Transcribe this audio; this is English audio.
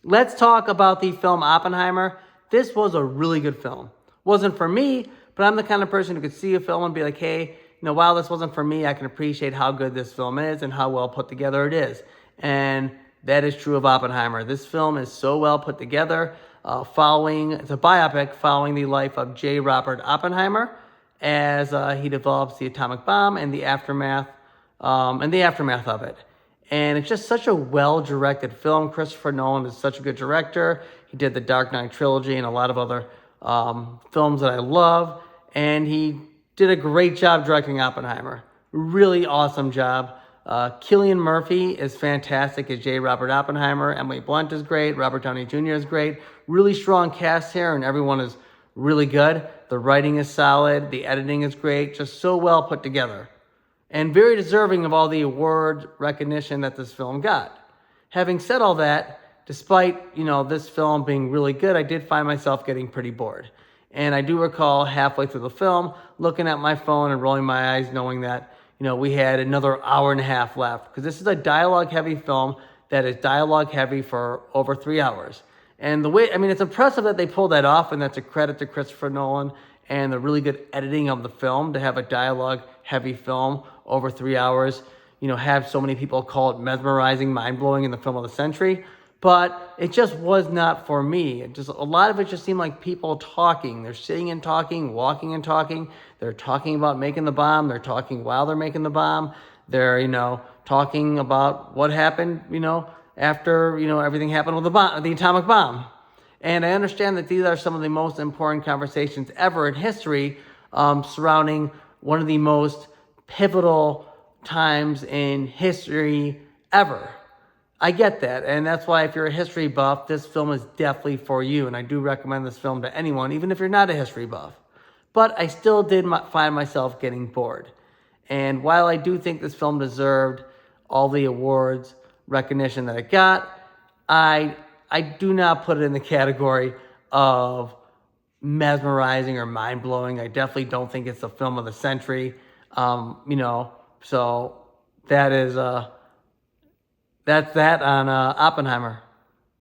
Let's talk about the film Oppenheimer. This was a really good film. Wasn't for me, but I'm the kind of person who could see a film and be like, hey, while this wasn't for me, I can appreciate how good this film is and how well put together it is. And that is true of Oppenheimer. This film is so well put together. It's a biopic following the life of J. Robert Oppenheimer as he develops the atomic bomb and the aftermath of it. And it's just such a well-directed film. Christopher Nolan is such a good director. He did the Dark Knight trilogy and a lot of other films that I love. And he did a great job directing Oppenheimer. Really awesome job. Cillian Murphy is fantastic as J. Robert Oppenheimer. Emily Blunt is great. Robert Downey Jr. is great. Really strong cast here, and everyone is really good. The writing is solid. The editing is great. Just so well put together. And very deserving of all the award recognition that this film got. Having said all that, despite, this film being really good, I did find myself getting pretty bored. And I do recall halfway through the film, looking at my phone and rolling my eyes, knowing that, we had another hour and a half left. Because this is a dialogue-heavy film that is dialogue-heavy for over 3 hours. And it's impressive that they pulled that off, and that's a credit to Christopher Nolan and the really good editing of the film to have a dialogue-heavy film over 3 hours, have so many people call it mesmerizing, mind-blowing in the film of the century. But it just was not for me. A lot of it just seemed like people talking. They're sitting and talking, walking and talking. They're talking about making the bomb. They're talking while they're making the bomb. They're, talking about what happened, after, everything happened with the atomic bomb. And I understand that these are some of the most important conversations ever in history surrounding one of the most pivotal times in history ever. I get that, and that's why if you're a history buff, this film is definitely for you, and I do recommend this film to anyone, even if you're not a history buff. But I still did find myself getting bored. And while I do think this film deserved all the awards, recognition that it got, I do not put it in the category of mesmerizing or mind-blowing. I definitely don't think it's the film of the century. So that is... That's that on Oppenheimer.